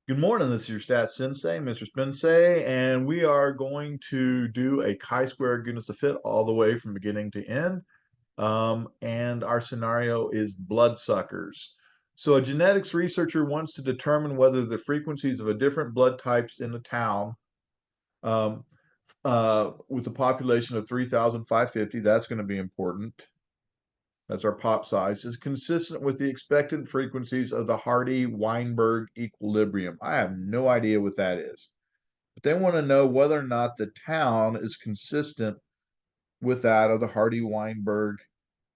Good morning. This is your stats sensei, Mr. Spensei, and we are going to do a chi-square goodness to fit all the way from beginning to end. And our scenario is bloodsuckers. So a genetics researcher wants to determine whether the frequencies of a different blood types in the town um, with a population of 3,550, that's going to be important. That's our pop size, is consistent with the expected frequencies of the Hardy-Weinberg equilibrium. I have no idea what that is. But they want to know whether or not the town is consistent with that of the Hardy-Weinberg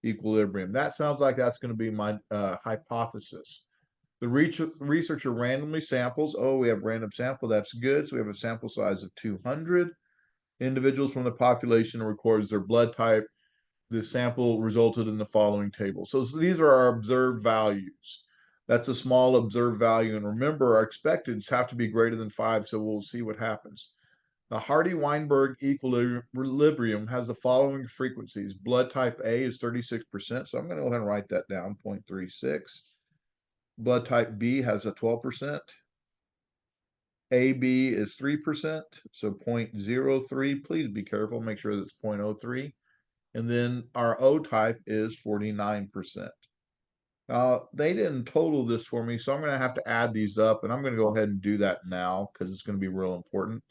equilibrium. That sounds like that's going to be my hypothesis. The researcher randomly samples. Oh, we have random sample. That's good. So we have a sample size of 200 individuals from the population and records their blood type. The sample resulted in the following table. So these are our observed values. That's a small observed value. And remember, our expecteds have to be greater than 5, so we'll see what happens. The Hardy-Weinberg equilibrium has the following frequencies. Blood type A is 36%, so I'm going to go ahead and write that down, 0.36. Blood type B has a 12%. AB is 3%, so 0.03. Please be careful, make sure that's 0.03. And then our O type is 49%. They didn't total this for me, so I'm going to have to add these up, and I'm going to go ahead and do that now because it's going to be real important.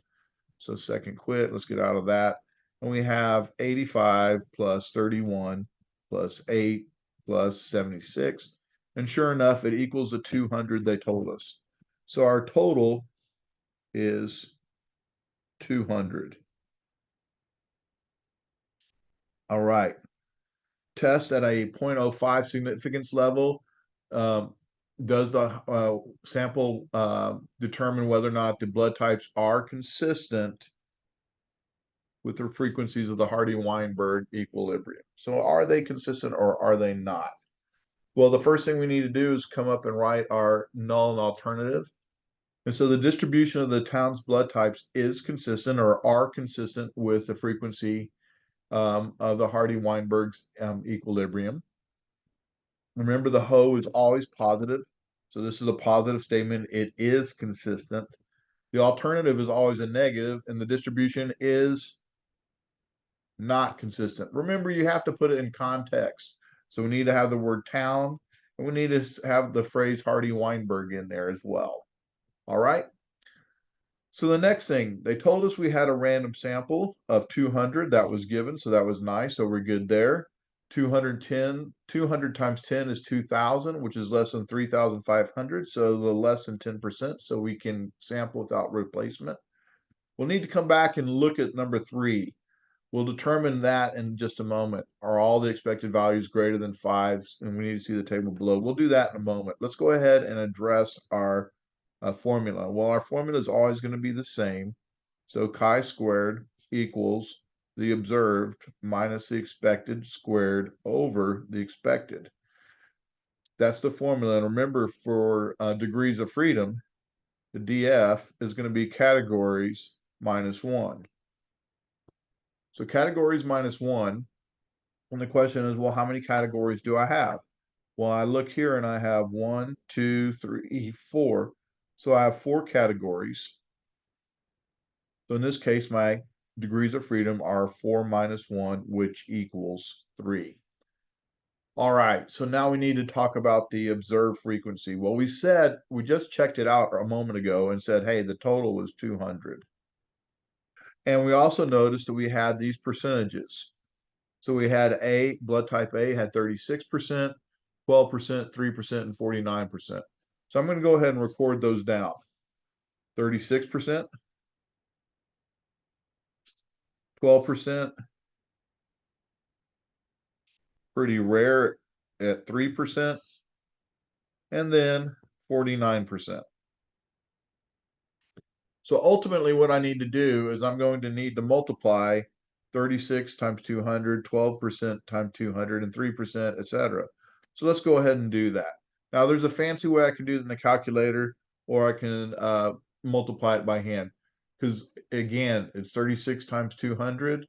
So second quit, let's get out of that. And we have 85 plus 31 plus 8 plus 76. And sure enough, it equals the 200 they told us. So our total is 200. All right. Test at a 0.05 significance level. Um, does the sample determine whether or not the blood types are consistent with the frequencies of the Hardy-Weinberg equilibrium? So are they consistent or are they not? Well, the first thing we need to do is come up and write our null and alternative. And so the distribution of the town's blood types is consistent or are consistent with the frequency of the Hardy-Weinberg's equilibrium. Remember, the HO is always positive. So this is a positive statement. It is consistent. The alternative is always a negative, and the distribution is not consistent. Remember, you have to put it in context. So we need to have the word town, and we need to have the phrase Hardy-Weinberg in there as well. All right. So the next thing, they told us we had a random sample of 200 that was given. So that was nice. So we're good there. 200 times 10 is 2,000, which is less than 3,500. So the less than 10%. So we can sample without replacement. We'll need to come back and look at number 3. We'll determine that in just a moment. Are all the expected values greater than 5? And we need to see the table below. We'll do that in a moment. Let's go ahead and address our formula. Well, our formula is always going to be the same. So chi squared equals the observed minus the expected squared over the expected. That's the formula. And remember, for degrees of freedom, the DF is going to be categories minus 1. So categories minus 1. And the question is, well, how many categories do I have? Well, I look here and I have 1, 2, 3, 4. So I have 4 categories. So in this case, my degrees of freedom are 4 minus 1, which equals 3. All right, so now we need to talk about the observed frequency. Well, we just checked it out a moment ago and said, hey, the total was 200. And we also noticed that we had these percentages. So we had blood type A had 36%, 12%, 3%, and 49%. So I'm going to go ahead and record those down. 36%, 12%, pretty rare at 3%, and then 49%. So ultimately what I need to do is I'm going to need to multiply 36 times 200, 12% times 200, and 3%, etc. So let's go ahead and do that. Now there's a fancy way I can do it in the calculator, or I can multiply it by hand. Because again, it's 36 times 200.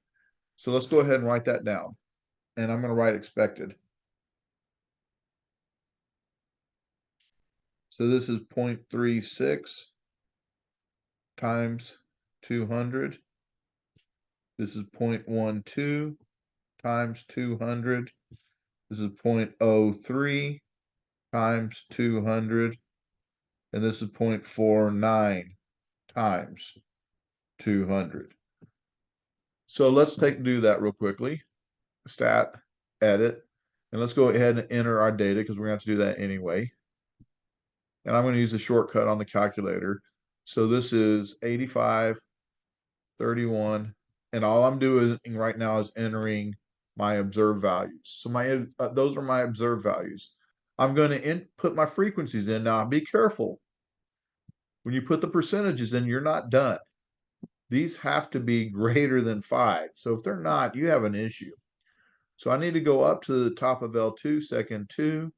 So let's go ahead and write that down. And I'm going to write expected. So this is 0.36 times 200. This is 0.12 times 200. This is 0.03 times 200. And this is 0.49 times 200. So let's do that real quickly. Stat, edit, and let's go ahead and enter our data because we're going to have to do that anyway. And I'm going to use the shortcut on the calculator. So this is 85, 31, and all I'm doing right now is entering my observed values. So those are my observed values. I'm going to put my frequencies in. Now, be careful. When you put the percentages in, you're not done. These have to be greater than 5. So if they're not, you have an issue. So I need to go up to the top of L2, second 2,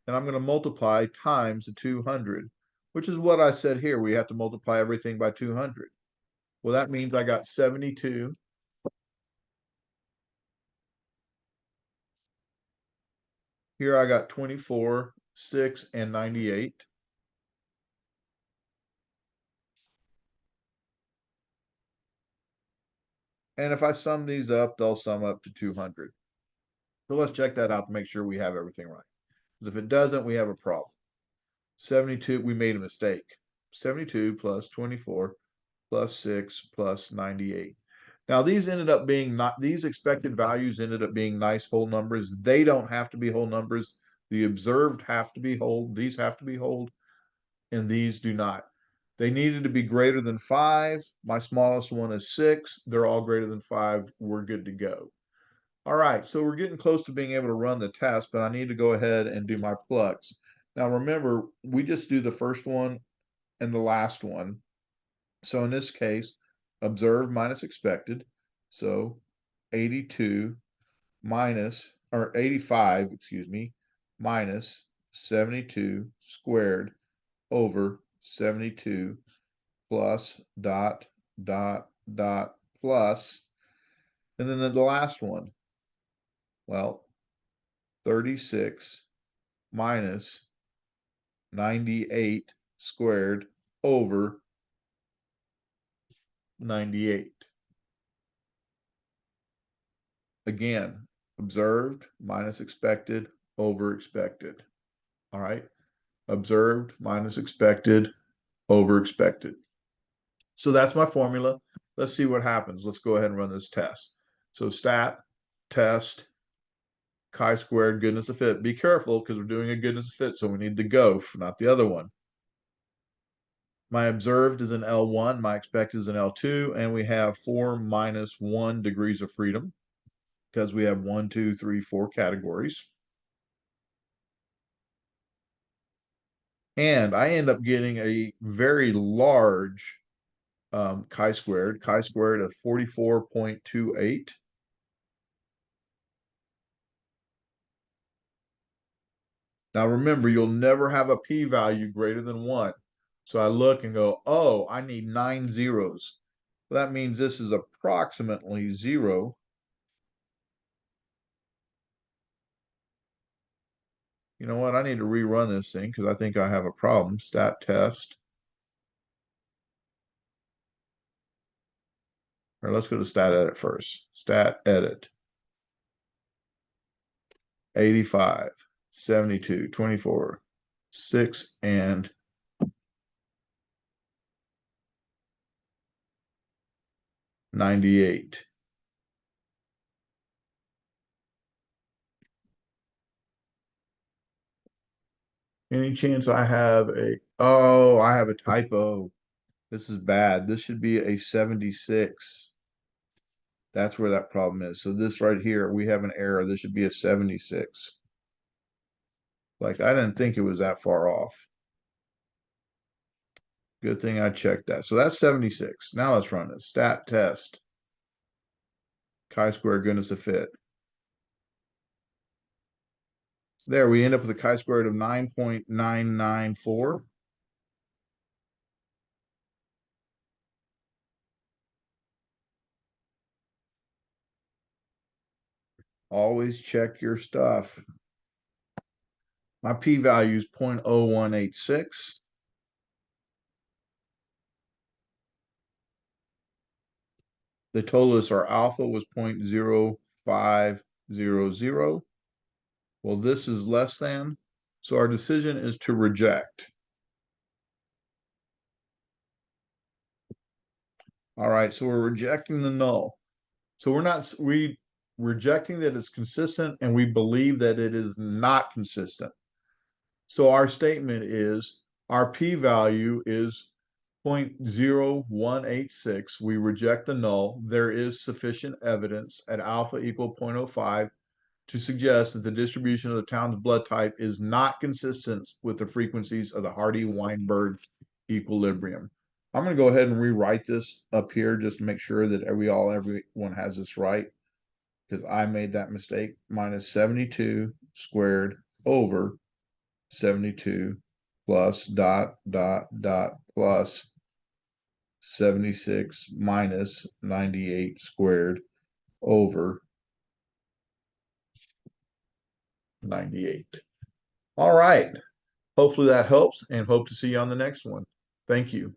and I'm going to multiply times the 200, which is what I said here. We have to multiply everything by 200. Well, that means I got 72. Here I got 24, 6, and 98. And if I sum these up, they'll sum up to 200. So let's check that out to make sure we have everything right. Because if it doesn't, we have a problem. 72, we made a mistake. 72 plus 24 plus 6 plus 98. Now these ended up being these expected values ended up being nice whole numbers. They don't have to be whole numbers. The observed have to be whole. These have to be whole, and these do not. They needed to be greater than 5. My smallest one is 6. They're all greater than 5. We're good to go. All right, so we're getting close to being able to run the test, but I need to go ahead and do my plugs. Now remember, we just do the first one and the last one. So in this case, observed minus expected. So 82 minus, or 85, excuse me, minus 72 squared over 72 plus dot plus. And then the last one, well, 36 minus 98 squared over 98. Again, observed minus expected over expected. All right. Observed minus expected over expected. So that's my formula. Let's see what happens. Let's go ahead and run this test. So stat, test, chi-squared, goodness of fit. Be careful because we're doing a goodness of fit, so we need the GOF, not the other one. My observed is an L1, my expected is an L2, and we have 4 minus 1 degrees of freedom because we have 1, 2, 3, 4 categories. And I end up getting a very large chi-squared of 44.28. Now remember, you'll never have a p-value greater than 1. So I look and go, oh, I need 9 zeros. Well, that means this is approximately 0. You know what? I need to rerun this thing because I think I have a problem. Stat test. Or let's go to stat edit first. Stat edit. 85, 72, 24, 6, and 98. Any chance I have I have a typo. This is bad. This should be a 76. That's where that problem is. So this right here, we have an error. This should be a 76. Like, I didn't think it was that far off. Good thing I checked that. So that's 76. Now let's run this. Stat test. Chi-square goodness of fit. There, we end up with a chi-squared of 9.994. Always check your stuff. My p-value is 0.0186. They told us our alpha was 0.0500. Well, this is less than, so our decision is to reject. All right, so we're rejecting the null. So we rejecting that it's consistent, and we believe that it is not consistent. So our statement is our p-value is 0.0186. We reject the null. There is sufficient evidence at alpha equal 0.05 to suggest that the distribution of the Towns blood type is not consistent with the frequencies of the Hardy-Weinberg equilibrium. I'm going to go ahead and rewrite this up here just to make sure that everyone has this right, because I made that mistake. Minus 72 squared over 72 plus plus 76 minus 98 squared over 98. All right. Hopefully that helps, and hope to see you on the next one. Thank you.